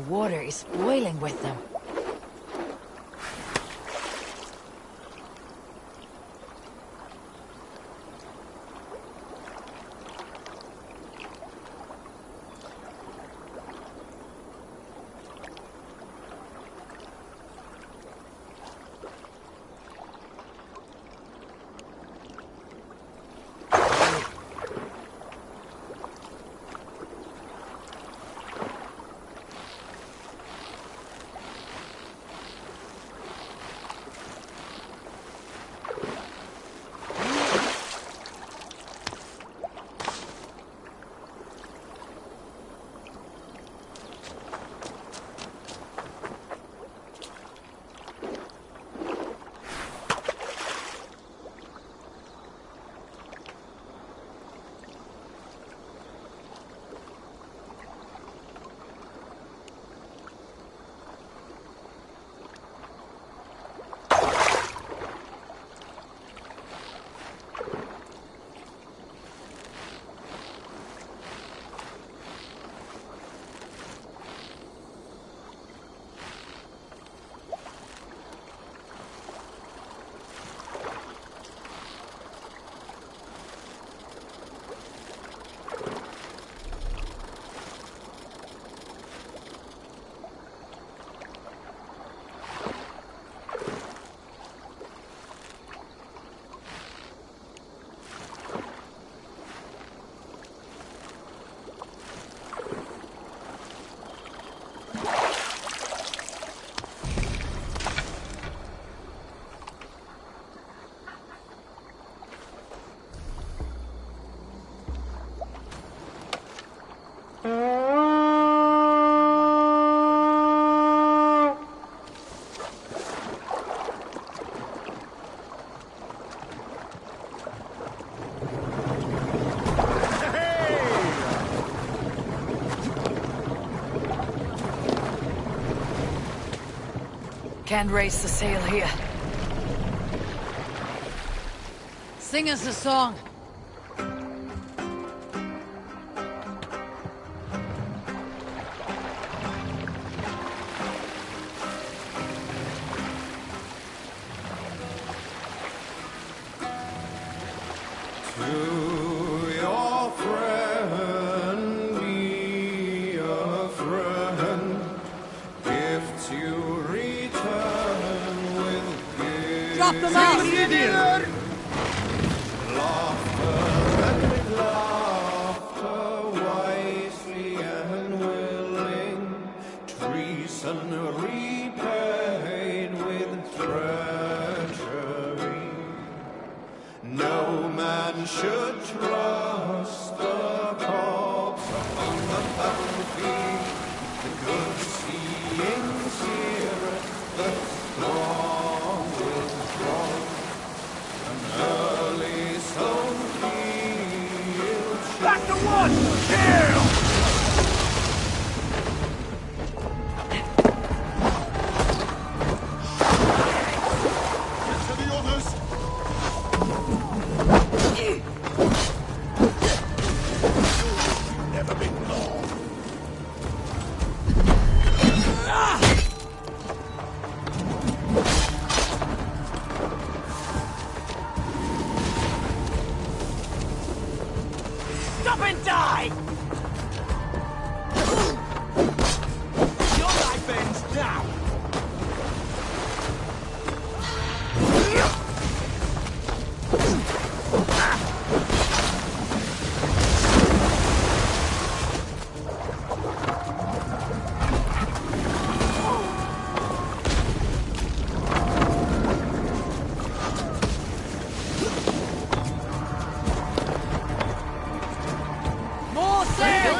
The water is boiling with them. Can't raise the sail here. Sing us a song. Drop them out! Laughter wisely and willing, treason repaid with treachery. No man should trust the corpse upon the battlefield. The good seeing seereth, the strong withdraw. An early sown field. Back to one! Kill! Stop and die! Your life ends now! More sail!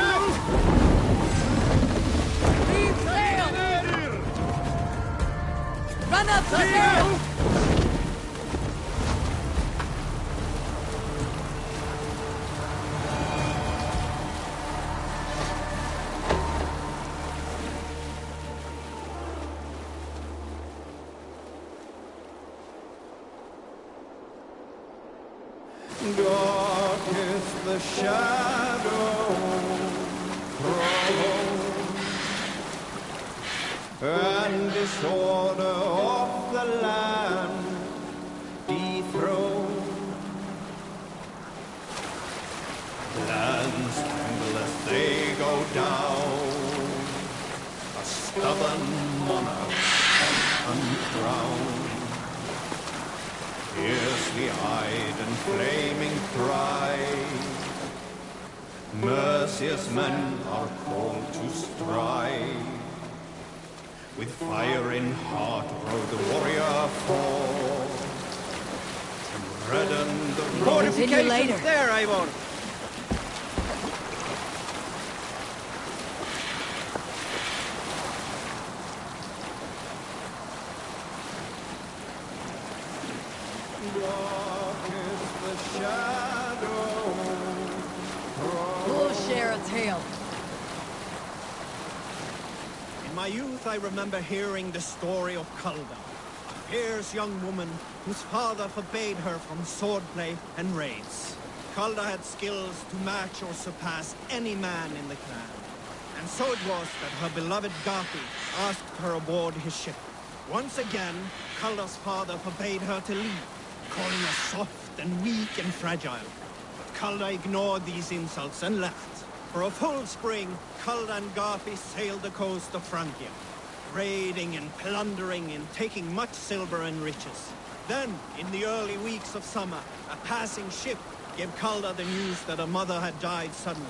Leave sail! Run up the hill! Dark is the shadow thrown and disorder of the land dethrone. Lands tremble as they go down, a stubborn monarch uncrowned. Fiercely eyed and flaming pride, merciless men are called to strive. With fire in heart rode the warrior forth, to redden the road. Continue later. There, Eivor. Dark is the shadow. We'll share a tale. In my youth, I remember hearing the story of Kalda, a fierce young woman whose father forbade her from swordplay and raids. Kalda had skills to match or surpass any man in the clan. And so it was that her beloved Gapi asked her aboard his ship. Once again, Kalda's father forbade her to leave, calling her soft and weak and fragile. But Kalda ignored these insults and left. For a full spring, Kalda and Gapi sailed the coast of Francia, raiding and plundering and taking much silver and riches. Then, in the early weeks of summer, a passing ship gave Kalda the news that her mother had died suddenly.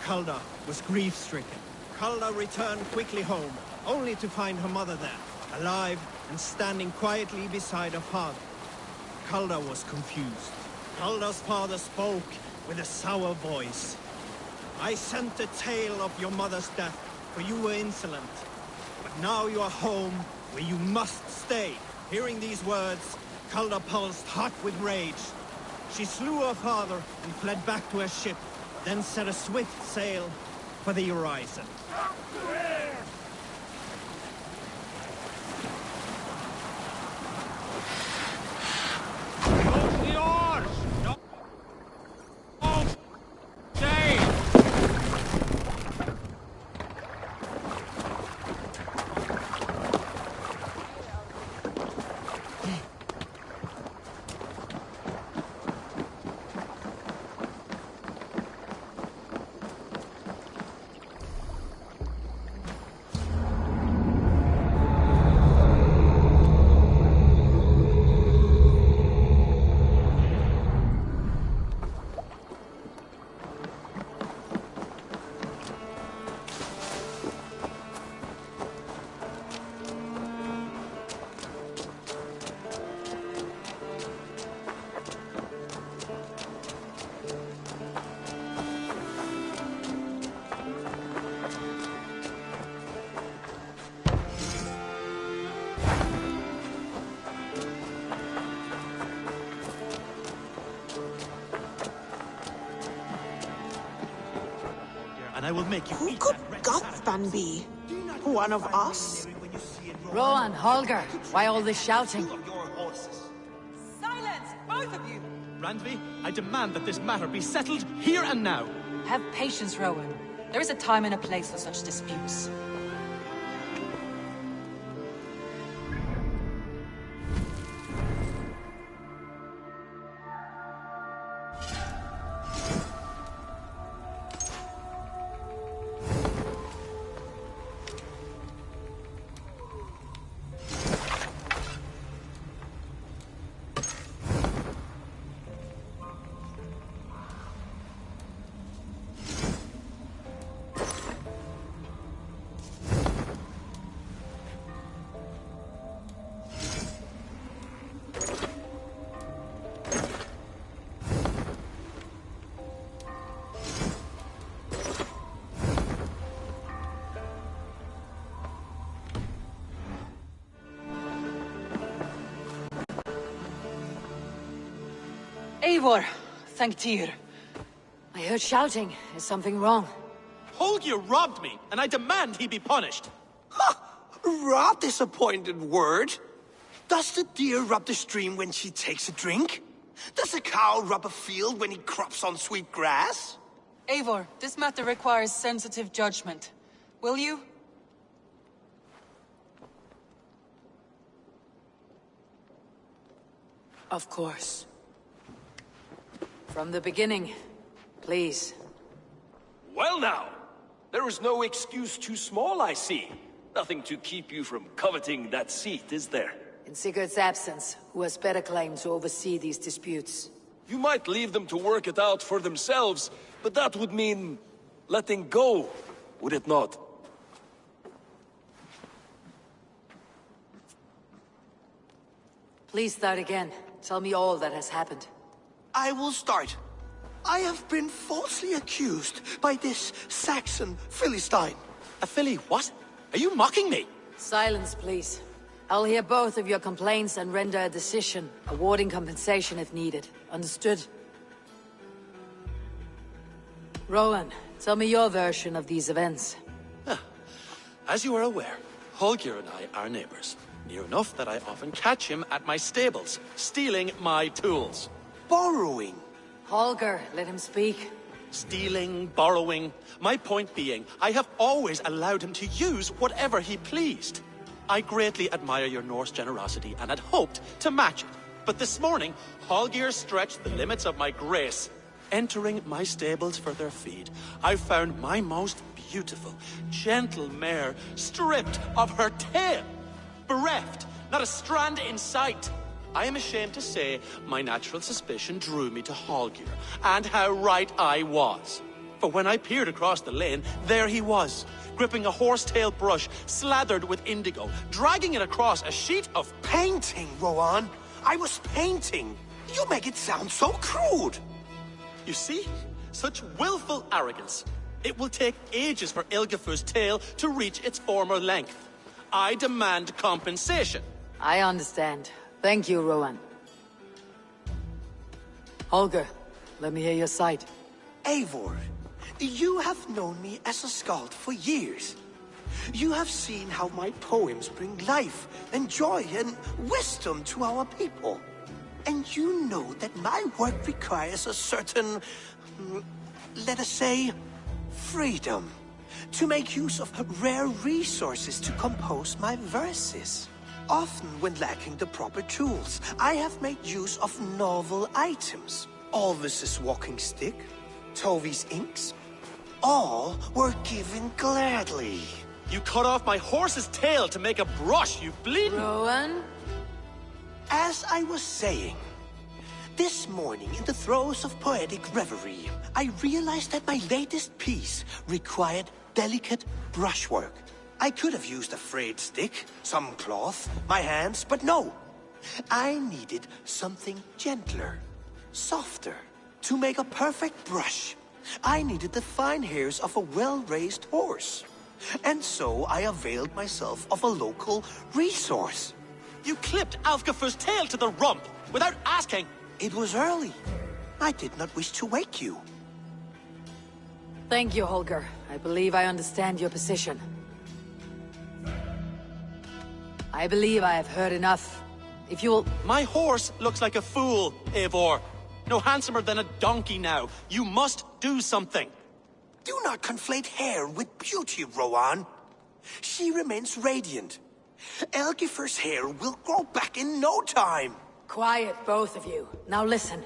Kalda was grief-stricken. Kalda returned quickly home, only to find her mother there, alive and standing quietly beside her father. Kalda was confused. Kalda's father spoke with a sour voice. I sent a tale of your mother's death, for you were insolent. But now you are home, where you must stay. Hearing these words, Kalda pulsed hot with rage. She slew her father and fled back to her ship, then set a swift sail for the horizon. And I will make you Who eat could that Gothspan be? One of us? Rowan, Holger, why all this shouting? Silence, both of you! Randvi, I demand that this matter be settled here and now. Have patience, Rowan. There is a time and a place for such disputes. Eivor, thank Tyr. I heard shouting. Is something wrong? Holger robbed me, and I demand he be punished. Raw disappointed word. Does the deer rub the stream when she takes a drink? Does a cow rub a field when he crops on sweet grass? Eivor, this matter requires sensitive judgment. Will you? Of course. From the beginning, please. Well now, there is no excuse too small, I see. Nothing to keep you from coveting that seat, is there? In Sigurd's absence, who has better claim to oversee these disputes? You might leave them to work it out for themselves, but that would mean letting go, would it not? Please start again. Tell me all that has happened. I will start. I have been falsely accused by this Saxon Philistine. A Philly what? Are you mocking me? Silence, please. I'll hear both of your complaints and render a decision, awarding compensation if needed. Understood? Rowan, tell me your version of these events. As you are aware, Holger and I are neighbors. Near enough that I often catch him at my stables, stealing my tools. Borrowing. Holger, let him speak. Stealing, borrowing. My point being, I have always allowed him to use whatever he pleased. I greatly admire your Norse generosity and had hoped to match it. But this morning, Holger stretched the limits of my grace. Entering my stables for their feed, I found my most beautiful, gentle mare stripped of her tail. Bereft, not a strand in sight. I am ashamed to say my natural suspicion drew me to Holger, and how right I was. For when I peered across the lane, there he was, gripping a horsetail brush slathered with indigo, dragging it across a sheet of... Painting, Rowan. I was painting. You make it sound so crude. You see? Such willful arrogance. It will take ages for Ilgafur's tail to reach its former length. I demand compensation. I understand. Thank you, Rowan. Holger, let me hear your side. Eivor, you have known me as a skald for years. You have seen how my poems bring life and joy and wisdom to our people. And you know that my work requires a certain, let us say, freedom to make use of rare resources to compose my verses. Often when lacking the proper tools, I have made use of novel items. Alvis's walking stick, Tovi's inks, all were given gladly. You cut off my horse's tail to make a brush, you bleeding... Rowan? As I was saying, this morning in the throes of poetic reverie, I realized that my latest piece required delicate brushwork. I could have used a frayed stick, some cloth, my hands, but no. I needed something gentler, softer. To make a perfect brush, I needed the fine hairs of a well-raised horse. And so I availed myself of a local resource. You clipped Alfgafur's tail to the rump, without asking. It was early. I did not wish to wake you. Thank you, Holger. I believe I understand your position. I believe I have heard enough. If you'll... My horse looks like a fool, Eivor. No handsomer than a donkey now. You must do something. Do not conflate hair with beauty, Rowan. She remains radiant. Elgifur's hair will grow back in no time. Quiet, both of you. Now listen.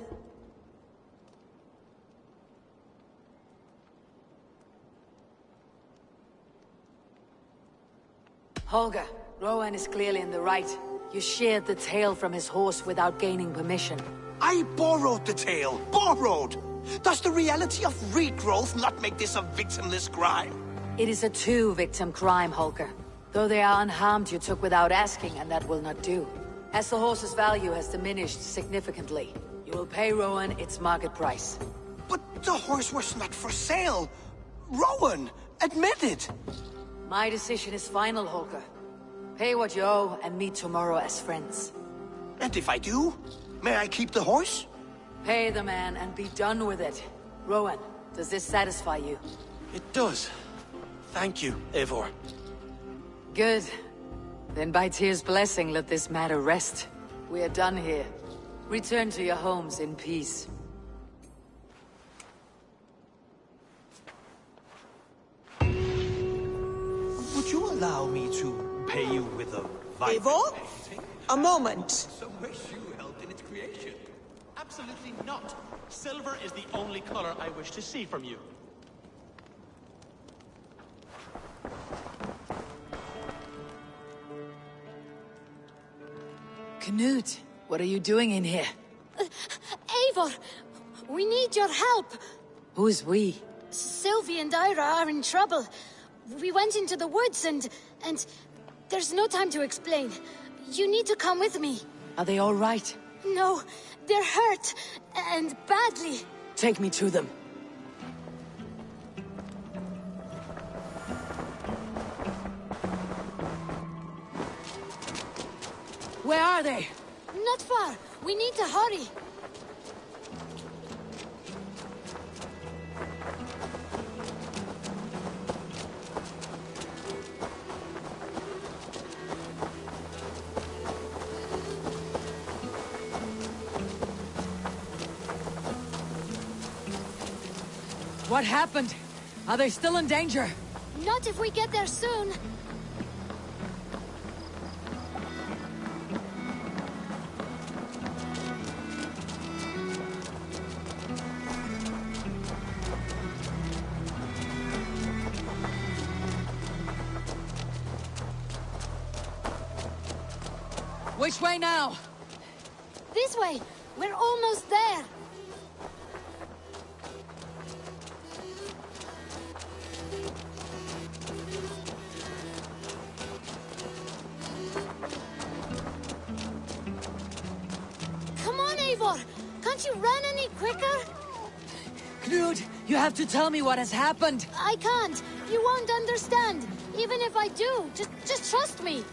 Holger, Rowan is clearly in the right. You sheared the tail from his horse without gaining permission. I borrowed the tail. Borrowed! Does the reality of regrowth not make this a victimless crime? It is a two-victim crime, Holger. Though they are unharmed, you took without asking, and that will not do. As the horse's value has diminished significantly, you will pay Rowan its market price. But the horse was not for sale. Rowan, admit it. My decision is final, Holger. Pay what you owe and meet tomorrow as friends. And if I do, may I keep the horse? Pay the man and be done with it. Rowan, does this satisfy you? It does. Thank you, Eivor. Good. Then by Tyr's blessing, let this matter rest. We are done here. Return to your homes in peace. Would you allow me to pay you with a vibrant Eivor? painting? A moment. Some wish you helped in its creation. Absolutely not. Silver is the only color I wish to see from you. Knut, what are you doing in here? Eivor, we need your help. Who's we? Sylvie and Ira are in trouble. We went into the woods and there's no time to explain. You need to come with me. Are they all right? No, they're hurt, and badly. Take me to them. Where are they? Not far. We need to hurry. What happened? Are they still in danger? Not if we get there soon. Which way now? This way. We're almost there. Come on, Eivor. Can't you run any quicker? Knut, you have to tell me what has happened. I can't. You won't understand. Even if I do, just trust me.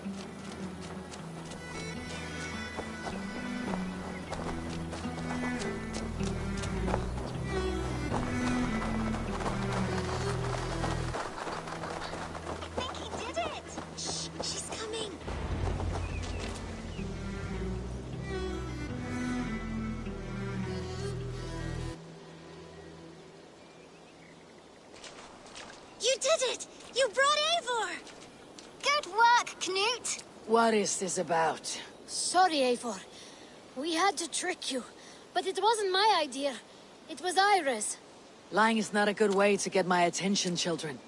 You did it! You brought Eivor! Good work, Knut! What is this about? Sorry, Eivor. We had to trick you. But it wasn't my idea. It was Ira's. Lying is not a good way to get my attention, children.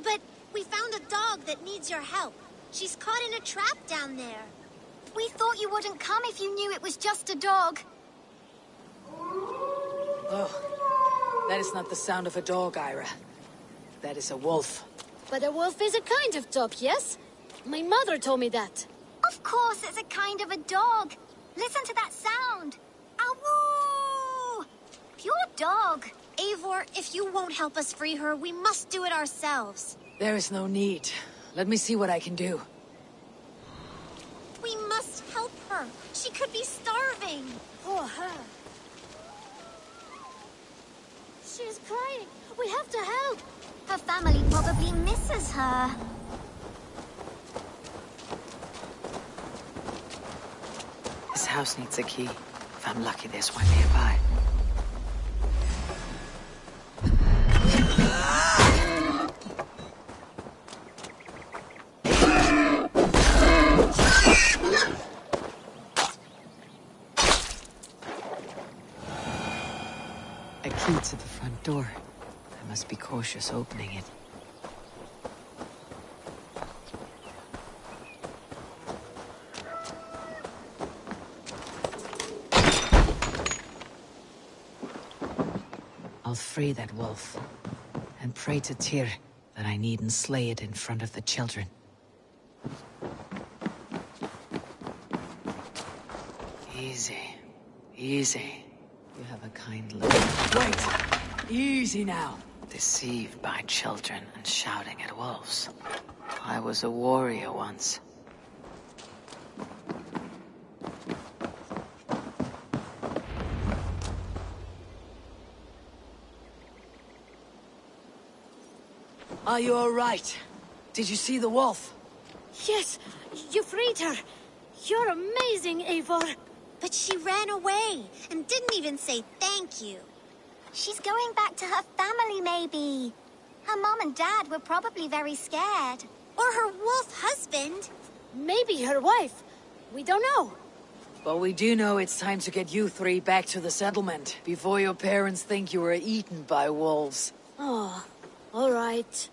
But we found a dog that needs your help. She's caught in a trap down there. We thought you wouldn't come if you knew it was just a dog. Oh, that is not the sound of a dog, Ira. That is a wolf. But a wolf is a kind of dog, yes? My mother told me that. Of course it's a kind of a dog. Listen to that sound. Awoo! Pure dog. Eivor, if you won't help us free her, we must do it ourselves. There is no need. Let me see what I can do. We must help her. She could be starving. Poor her. She's crying. We have to help. Her family probably misses her. This house needs a key. If I'm lucky, there's one nearby. A key to the front door. I must be cautious opening it. I'll free that wolf, and pray to Tyr that I needn't slay it in front of the children. Easy, easy. You have a kind look. Wait! Easy now! Deceived by children and shouting at wolves. I was a warrior once. Are you all right? Did you see the wolf? Yes, you freed her. You're amazing, Eivor. But she ran away and didn't even say thank you. She's going back to her family, maybe. Her mom and dad were probably very scared. Or her wolf husband. Maybe her wife. We don't know. But we do know it's time to get you three back to the settlement, before your parents think you were eaten by wolves. Oh, all right.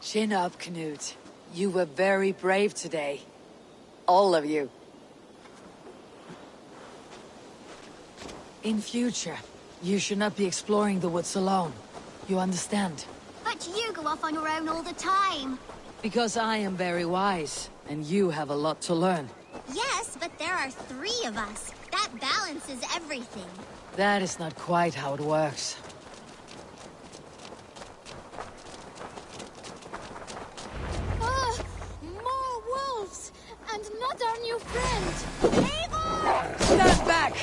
Chin up, Knut. You were very brave today. All of you. In future, you should not be exploring the woods alone. You understand? But you go off on your own all the time. Because I am very wise, and you have a lot to learn. Yes, but there are 3 of us. That balances everything. That is not quite how it works. Oh, more wolves! And not our new friend! Eivor! Stand back!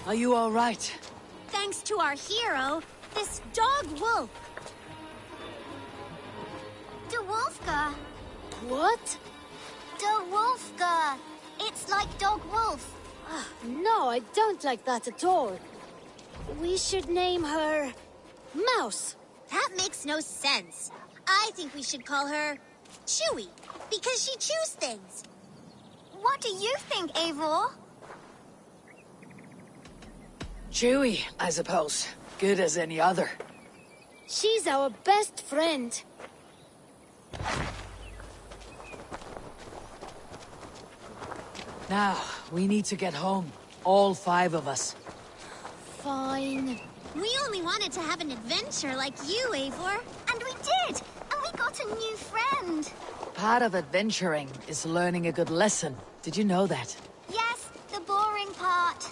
Are you all right? Thanks to our hero, this dog wolf. De Wolfka. What? De Wolfka. It's like dog wolf. No, I don't like that at all. We should name her... Mouse. That makes no sense. I think we should call her Chewy, because she chews things. What do you think, Eivor? Chewy, I suppose. Good as any other. She's our best friend. Now, we need to get home. All 5 of us. Fine. We only wanted to have an adventure like you, Eivor. And we did! And we got a new friend. Part of adventuring is learning a good lesson. Did you know that? Yes, the boring part.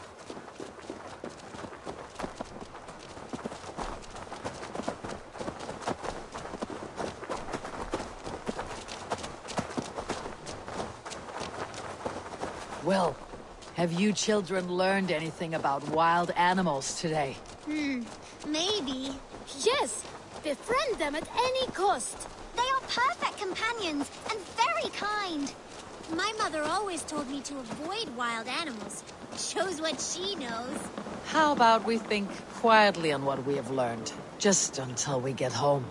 Well, have you children learned anything about wild animals today? Maybe. Yes! Befriend them at any cost! They are perfect companions and very kind. My mother always told me to avoid wild animals. Shows what she knows. How about we think quietly on what we have learned, just until we get home?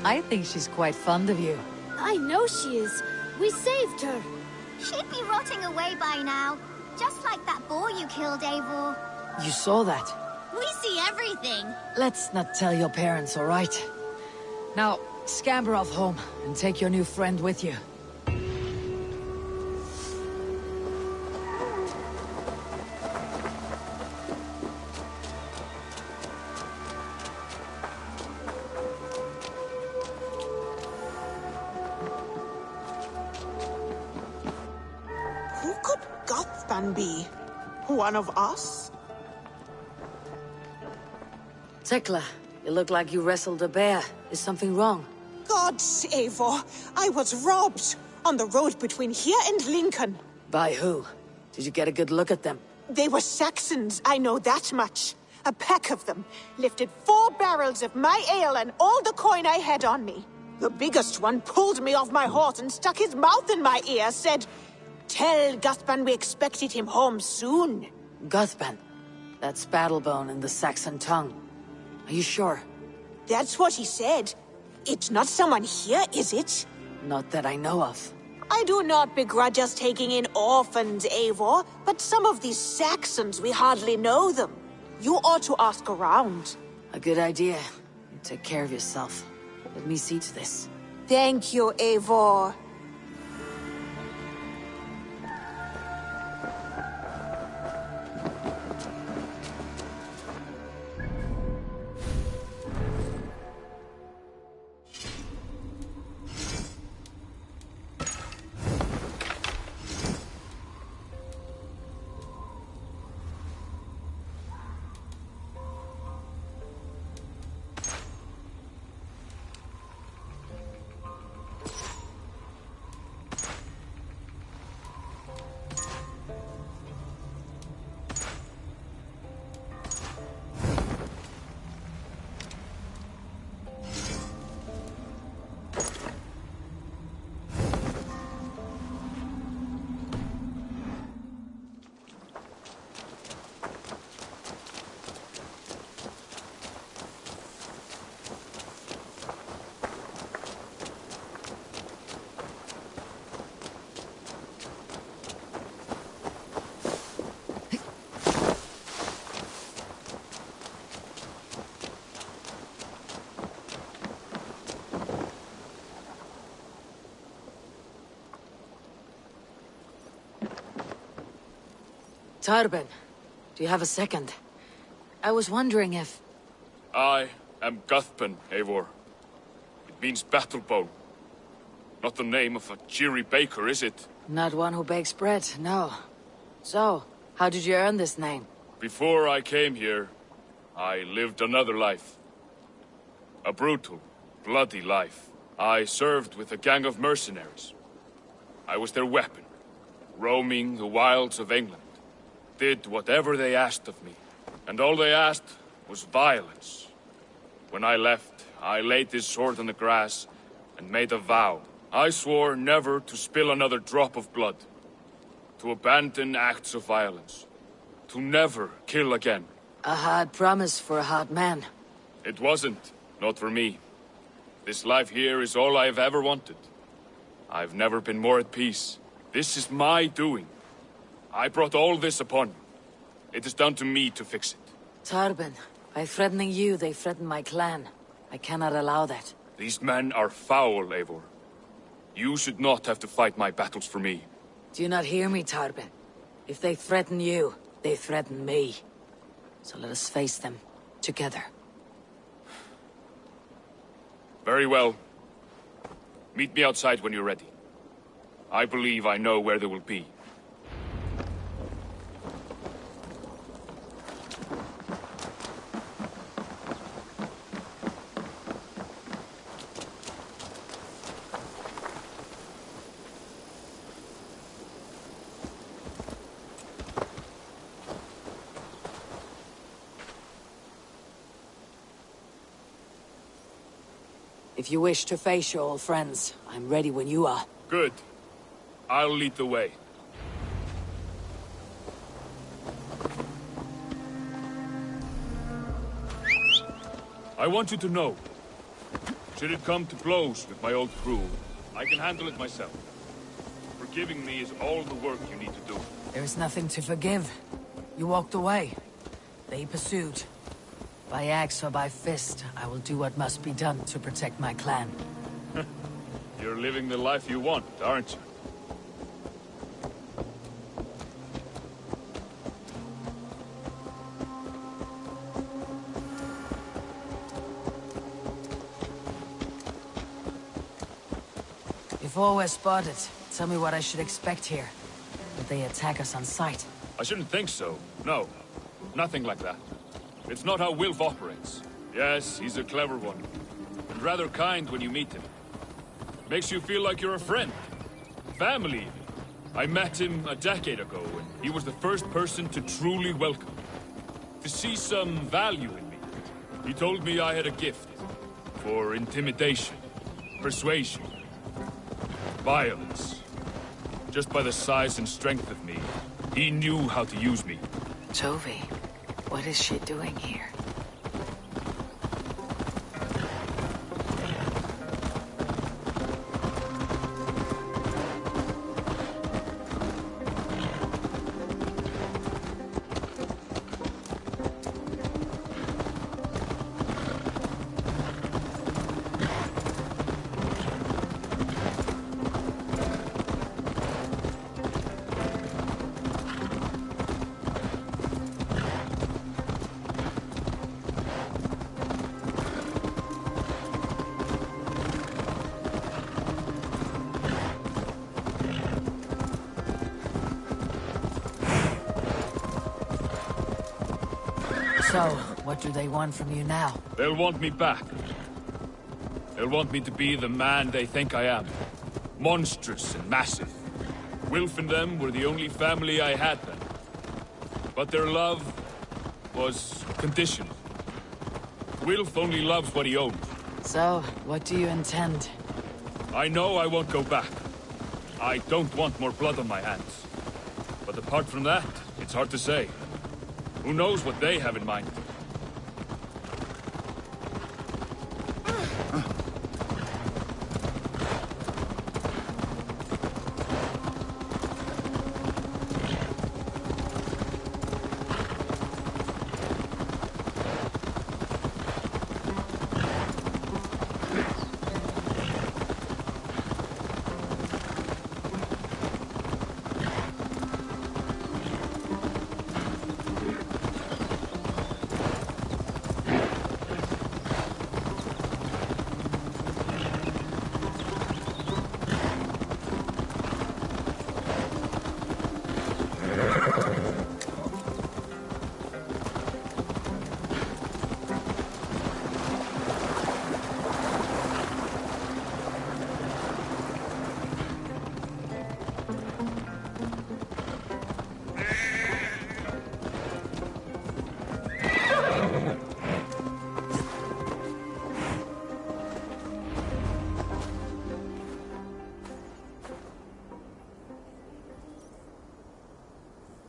I think she's quite fond of you. I know she is. We saved her. She'd be rotting away by now. Just like that boar you killed, Eivor. You saw that? We see everything. Let's not tell your parents, all right? Now, scamper off home and take your new friend with you. Who could Gothban be? One of us? Tekla, you look like you wrestled a bear. Is something wrong? Gods, Eivor, I was robbed on the road between here and Lincoln. By who? Did you get a good look at them? They were Saxons, I know that much. A pack of them lifted 4 barrels of my ale and all the coin I had on me. The biggest one pulled me off my horse and stuck his mouth in my ear, said, "Tell Guthban we expected him home soon." Guthban. That's Battlebone in the Saxon tongue. Are you sure? That's what he said. It's not someone here, is it? Not that I know of. I do not begrudge us taking in orphans, Eivor, but some of these Saxons, we hardly know them. You ought to ask around. A good idea. Take care of yourself. Let me see to this. Thank you, Eivor. Tarben, do you have a second? I was wondering if... I am Guthpen, Eivor. It means battle bow. Not the name of a cheery baker, is it? Not one who bakes bread, no. So, how did you earn this name? Before I came here, I lived another life. A brutal, bloody life. I served with a gang of mercenaries. I was their weapon, roaming the wilds of England. Did whatever they asked of me. And all they asked was violence. When I left, I laid this sword on the grass and made a vow. I swore never to spill another drop of blood. To abandon acts of violence. To never kill again. A hard promise for a hard man. It wasn't. Not for me. This life here is all I've ever wanted. I've never been more at peace. This is my doing. I brought all this upon you. It is down to me to fix it. Tarben, by threatening you, they threaten my clan. I cannot allow that. These men are foul, Eivor. You should not have to fight my battles for me. Do you not hear me, Tarben? If they threaten you, they threaten me. So let us face them, together. Very well. Meet me outside when you're ready. I believe I know where they will be. If you wish to face your old friends, I'm ready when you are. Good. I'll lead the way. I want you to know, should it come to blows with my old crew, I can handle it myself. Forgiving me is all the work you need to do. There is nothing to forgive. You walked away. They pursued. By axe or by fist, I will do what must be done to protect my clan. You're living the life you want, aren't you? Before we're spotted, tell me what I should expect here. Would they attack us on sight? I shouldn't think so. No. Nothing like that. It's not how Wilf operates. Yes, he's a clever one. And rather kind when you meet him. Makes you feel like you're a friend. Family, even. I met him a decade ago, and he was the first person to truly welcome me. To see some value in me. He told me I had a gift. For intimidation. Persuasion. Violence. Just by the size and strength of me, he knew how to use me. Chewy, what is she doing here? So, what do they want from you now? They'll want me back. They'll want me to be the man they think I am. Monstrous and massive. Wilf and them were the only family I had then. But their love was conditional. Wilf only loves what he owns. So, what do you intend? I know I won't go back. I don't want more blood on my hands. But apart from that, it's hard to say. Who knows what they have in mind?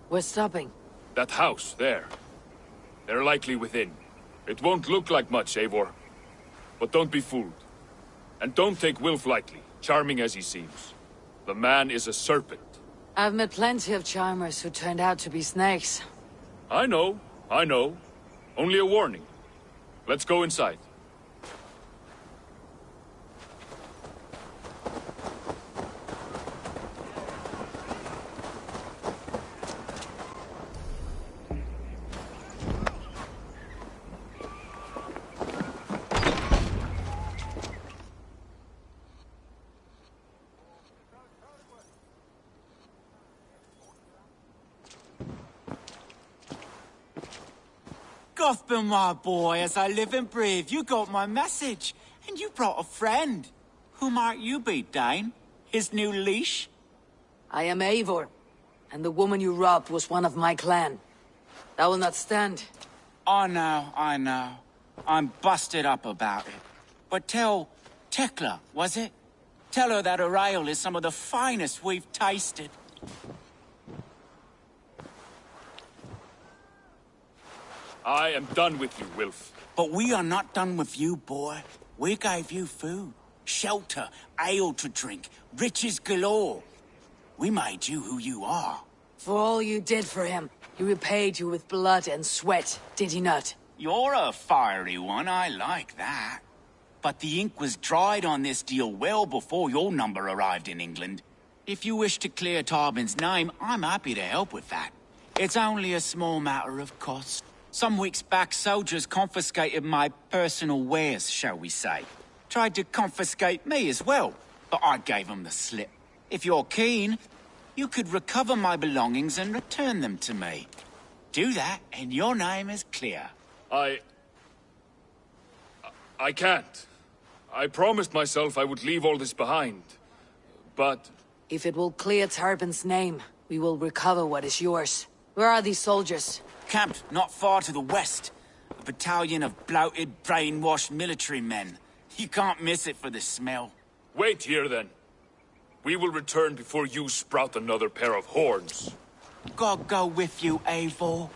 We're stopping. That house, there. They're likely within. It won't look like much, Eivor. But don't be fooled. And don't take Wilf lightly, charming as he seems. The man is a serpent. I've met plenty of charmers who turned out to be snakes. I know. Only a warning. Let's go inside. Gothbin, my boy, as I live and breathe, you got my message. And you brought a friend. Who might you be, Dane? His new leash? I am Eivor, and the woman you robbed was one of my clan. That will not stand. I know. I'm busted up about it. But tell Tekla, was it? Tell her that her ale is some of the finest we've tasted. I am done with you, Wilf. But we are not done with you, boy. We gave you food, shelter, ale to drink, riches galore. We made you who you are. For all you did for him, he repaid you with blood and sweat, did he not? You're a fiery one, I like that. But the ink was dried on this deal well before your number arrived in England. If you wish to clear Tarbin's name, I'm happy to help with that. It's only a small matter of cost. Some weeks back, soldiers confiscated my personal wares, shall we say. Tried to confiscate me as well, but I gave them the slip. If you're keen, you could recover my belongings and return them to me. Do that, and your name is clear. I can't. I promised myself I would leave all this behind. But... If it will clear Tarbin's name, we will recover what is yours. Where are these soldiers? Camped not far to the west. A battalion of bloated, brainwashed military men. You can't miss it for the smell. Wait here, then. We will return before you sprout another pair of horns. God go with you, Eivor.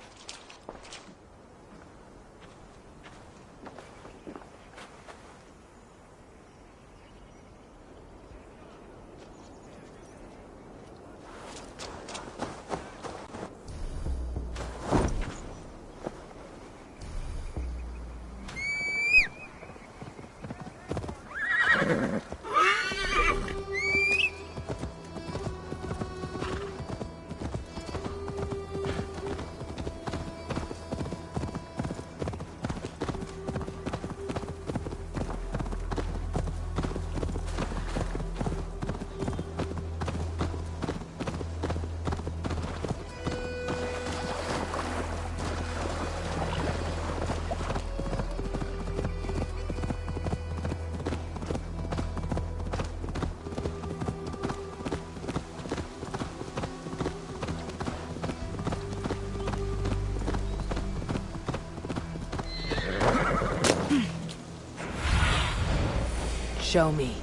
Show me.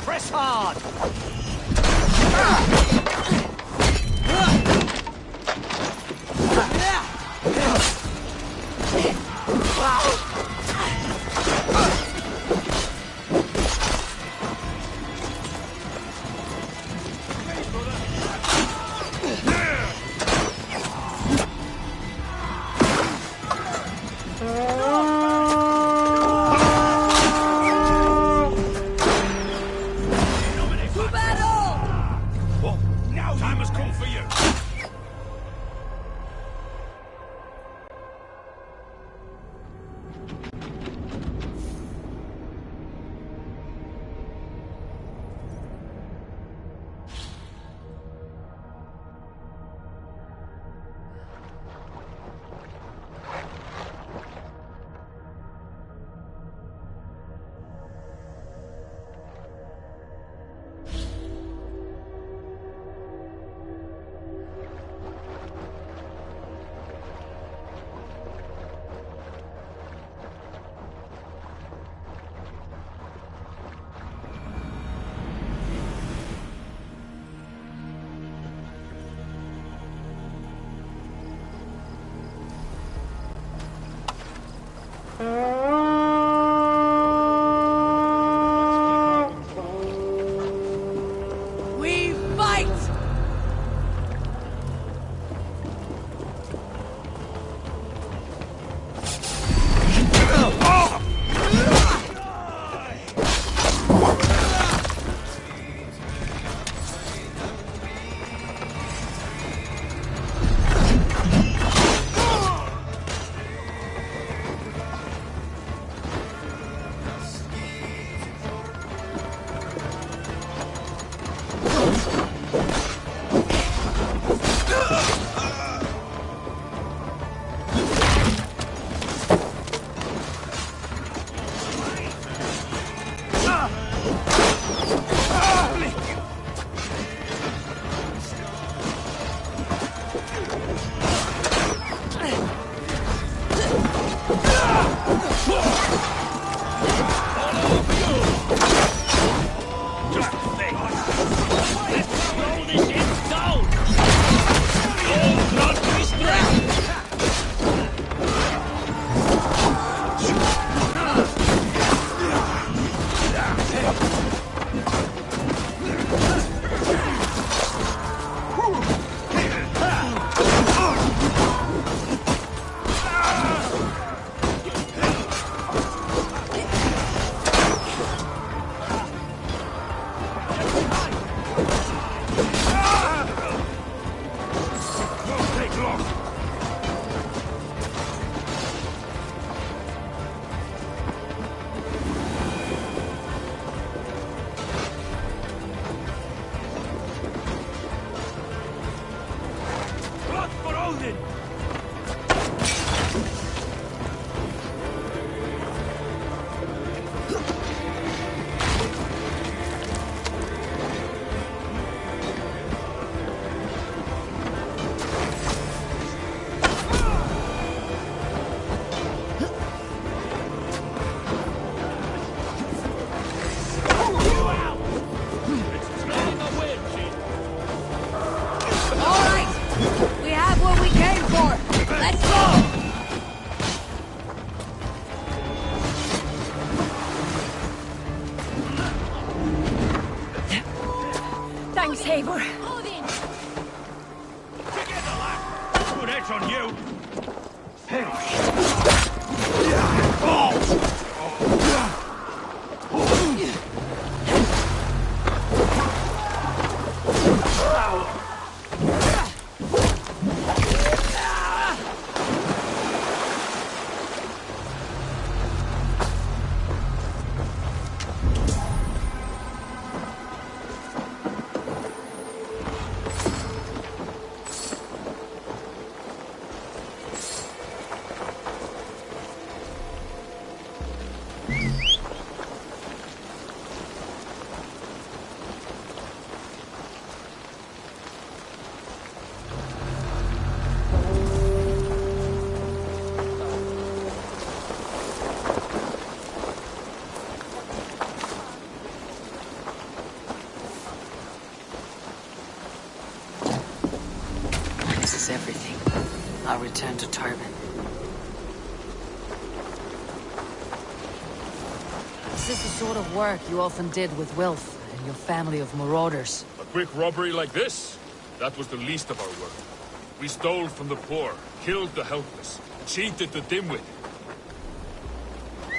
Press hard! within! Together, lad! Good edge on you! Everything. I'll return to Tarbin. Is this the sort of work you often did with Wilf and your family of marauders? A quick robbery like this? That was the least of our work. We stole from the poor, killed the helpless, cheated the dimwit.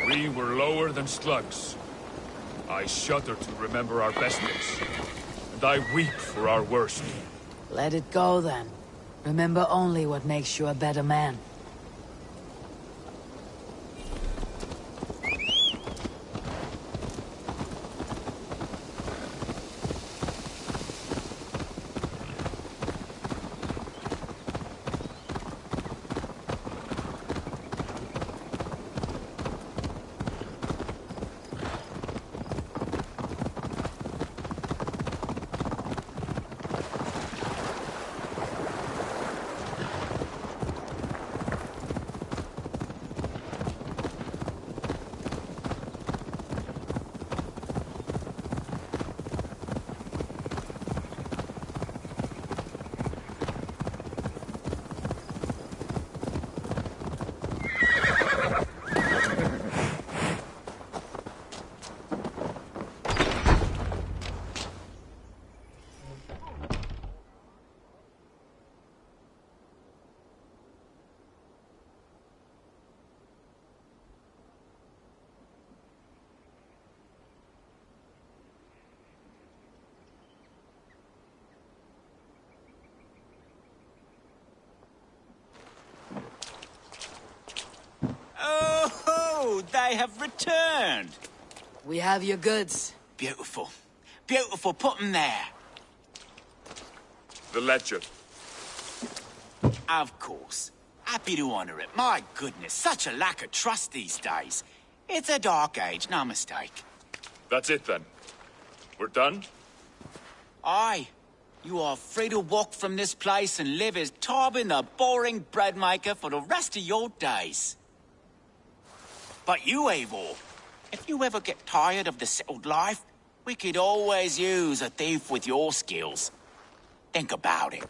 We were lower than slugs. I shudder to remember our best days, and I weep for our worst. Let it go, then. Remember only what makes you a better man. Oh, they have returned. We have your goods. Beautiful. Beautiful. Put them there. The ledger. Of course. Happy to honor it. My goodness, such a lack of trust these days. It's a dark age, no mistake. That's it, then. We're done? Aye. You are free to walk from this place and live as Tarbin the boring bread maker for the rest of your days. But you, Eivor, if you ever get tired of the settled life, we could always use a thief with your skills. Think about it.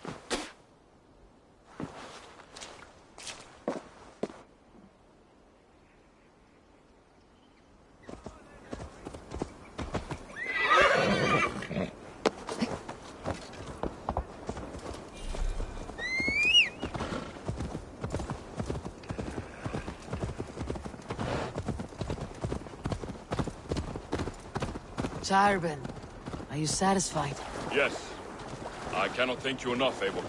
Tarbin, are you satisfied? Yes. I cannot thank you enough, Eivor.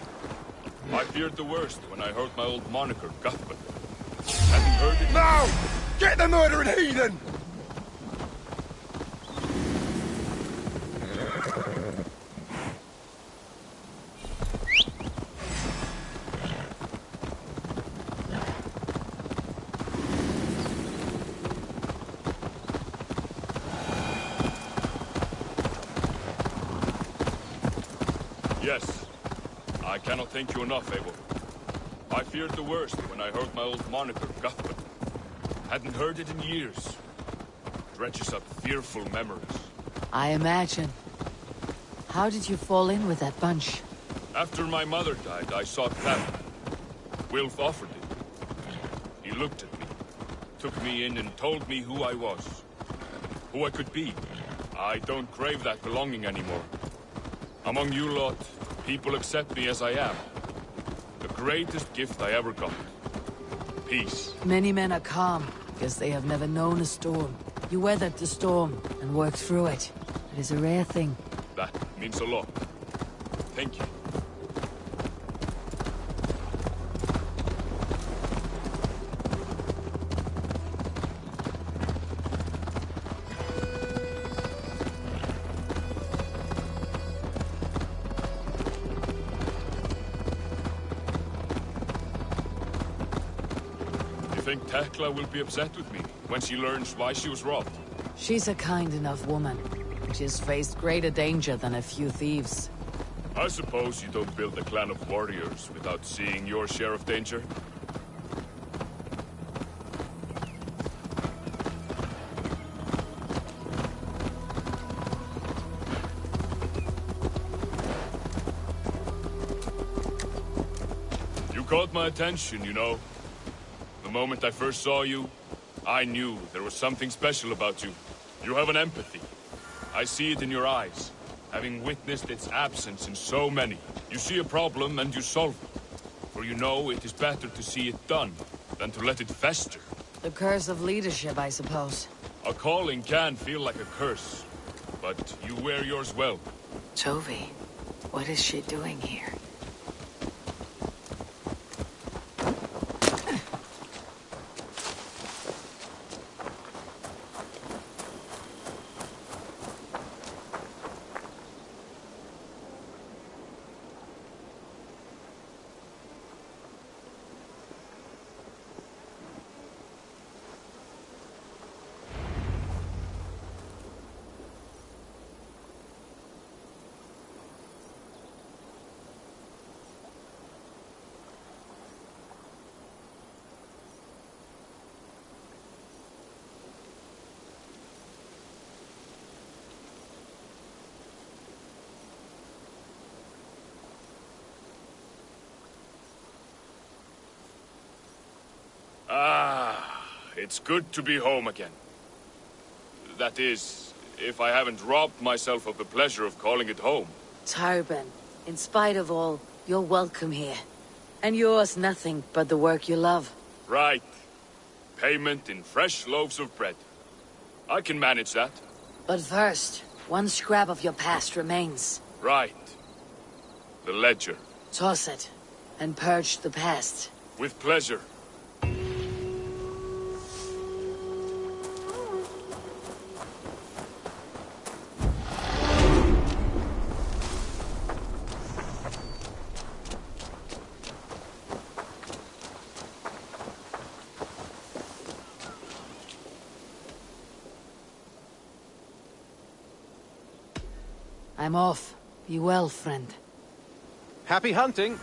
I feared the worst when I heard my old moniker, Guthman. Hadn't heard it— Now! Get the murdering heathen! Yes. I cannot thank you enough, Eivor. I feared the worst when I heard my old moniker, Guthman. Hadn't heard it in years. Dredges up fearful memories. I imagine. How did you fall in with that bunch? After my mother died, I sought cabin. Wilf offered it. He looked at me, took me in and told me who I was. Who I could be. I don't crave that belonging anymore. Among you lot, People accept me as I am. The greatest gift I ever got. Peace. Many men are calm, because they have never known a storm. You weathered the storm, and worked through it. It is a rare thing. That means a lot. Thank you. You think Tekla will be upset with me when she learns why she was robbed? She's a kind enough woman. She has faced greater danger than a few thieves. I suppose you don't build a clan of warriors without seeing your share of danger? You caught my attention, you know. The moment I first saw you, I knew there was something special about you. You have an empathy. I see it in your eyes, having witnessed its absence in so many. You see a problem and you solve it. For you know it is better to see it done than to let it fester. The curse of leadership, I suppose. A calling can feel like a curse, but you wear yours well. Chewy, what is she doing here? Ah, it's good to be home again. That is, if I haven't robbed myself of the pleasure of calling it home. Tarban, in spite of all, you're welcome here. And yours nothing but the work you love. Right. Payment in fresh loaves of bread. I can manage that. But first, one scrap of your past remains. Right. The ledger. Toss it, and purge the past. With pleasure. I'm off. Be well, friend. Happy hunting!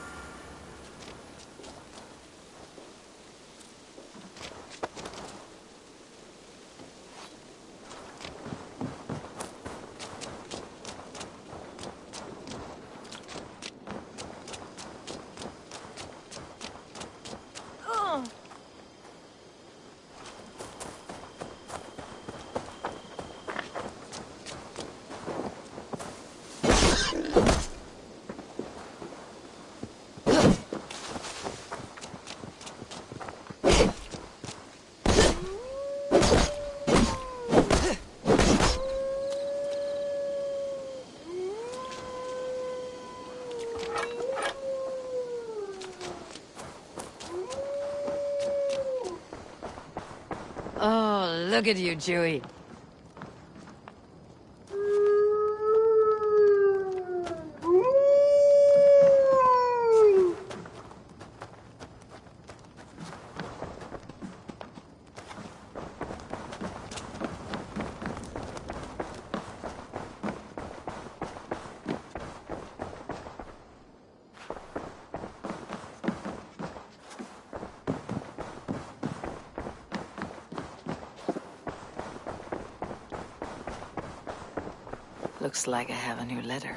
Oh, look at you, Chewy. Looks like I have a new letter.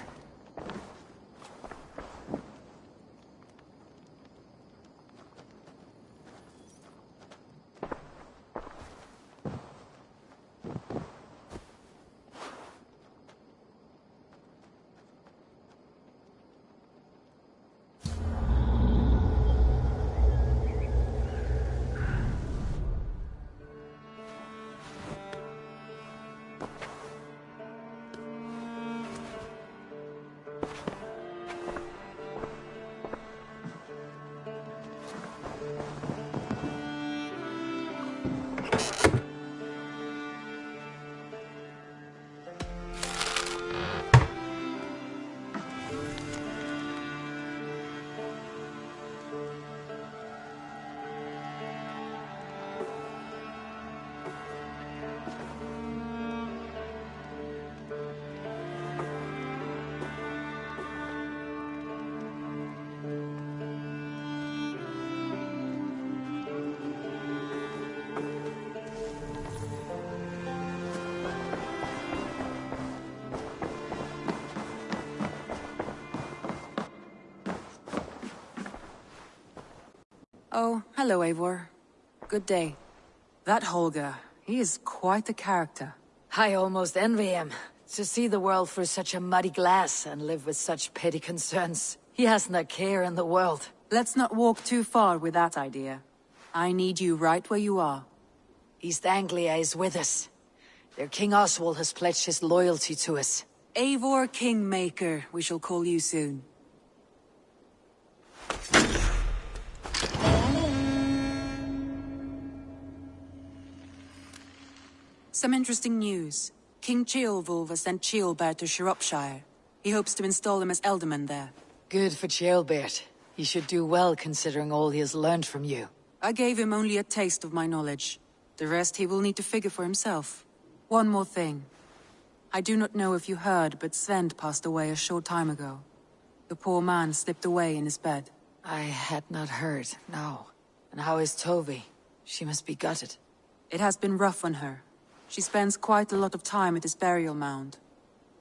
Oh, hello, Eivor. Good day. That Holger, he is quite the character. I almost envy him. To see the world through such a muddy glass and live with such petty concerns. He hasn't a care in the world. Let's not walk too far with that idea. I need you right where you are. East Anglia is with us. Their King Oswald has pledged his loyalty to us. Eivor Kingmaker, we shall call you soon. Some interesting news. King Ceolwulf has sent Ceolbert to Shropshire. He hopes to install him as Elderman there. Good for Ceolbert. He should do well considering all he has learned from you. I gave him only a taste of my knowledge. The rest he will need to figure for himself. One more thing. I do not know if you heard, but Sven passed away a short time ago. The poor man slipped away in his bed. I had not heard, no. And how is Tovi? She must be gutted. It has been rough on her. She spends quite a lot of time at his burial mound.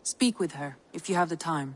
Speak with her, if you have the time.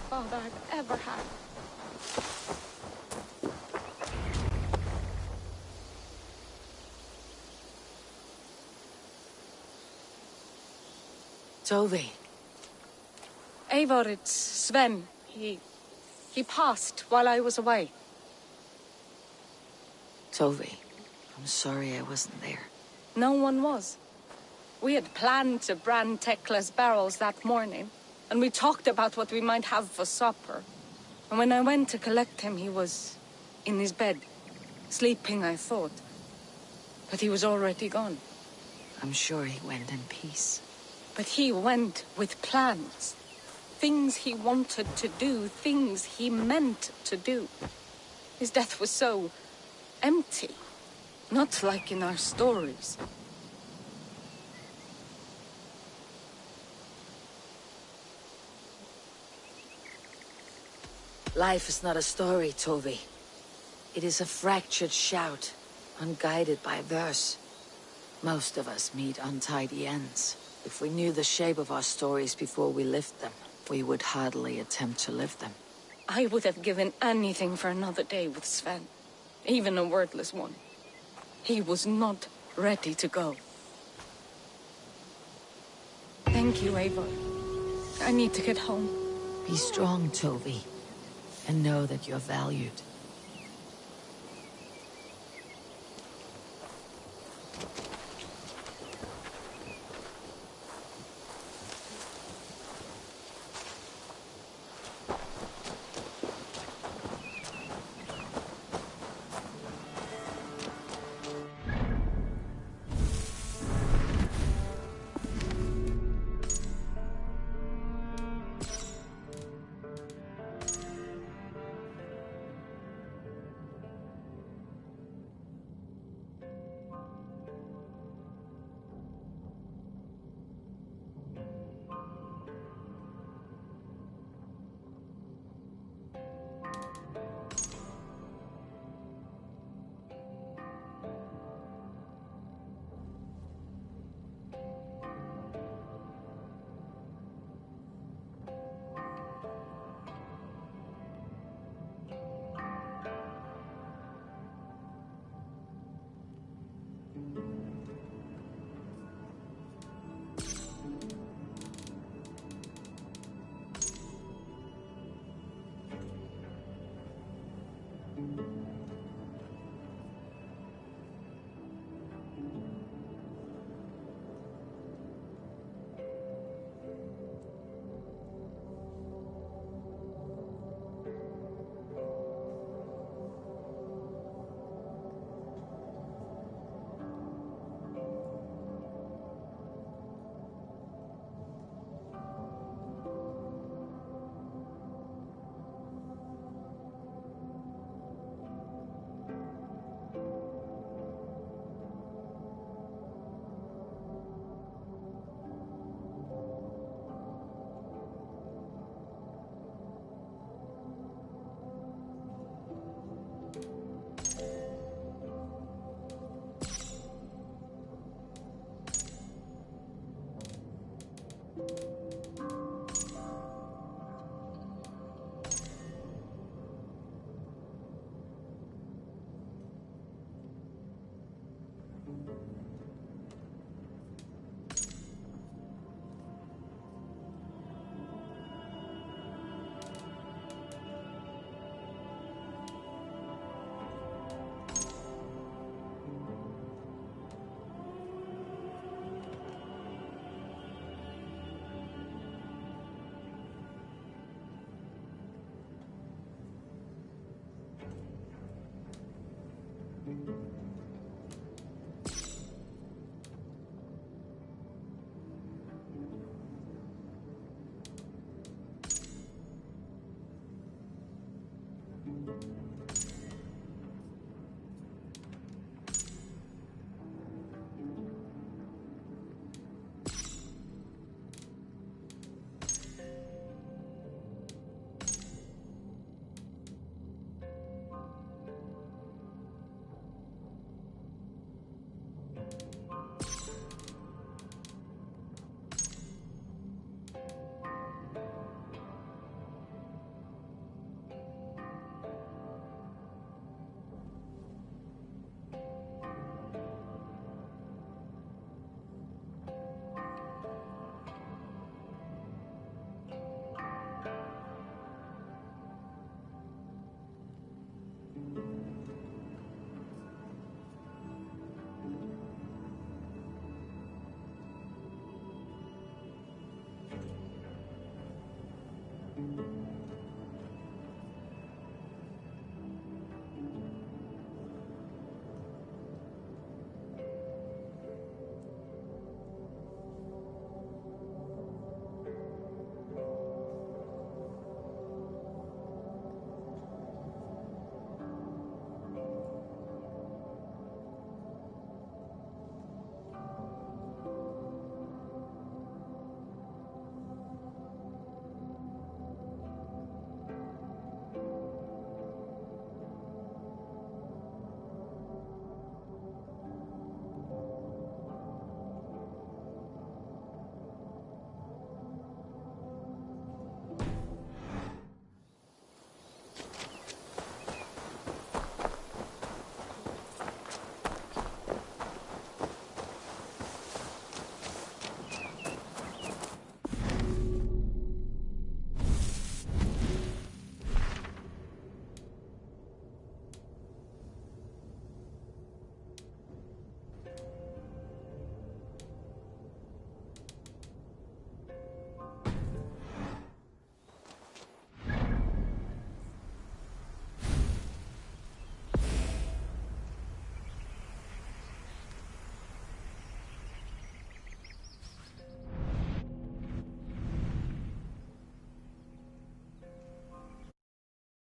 Father I've ever had. Tovi. Eivor, it's Sven. He passed while I was away. Tovi, I'm sorry I wasn't there. No one was. We had planned to brand Tekla's barrels that morning, and we talked about what we might have for supper. And when I went to collect him, he was in his bed, sleeping, I thought. But he was already gone. I'm sure he went in peace. But he went with plans. Things he wanted to do, things he meant to do. His death was so empty, not like in our stories. Life is not a story, Tovi. It is a fractured shout, unguided by verse. Most of us meet untidy ends. If we knew the shape of our stories before we lived them, we would hardly attempt to live them. I would have given anything for another day with Sven, even a wordless one. He was not ready to go. Thank you, Eivor. I need to get home. Be strong, Tovi, and know that you're valued.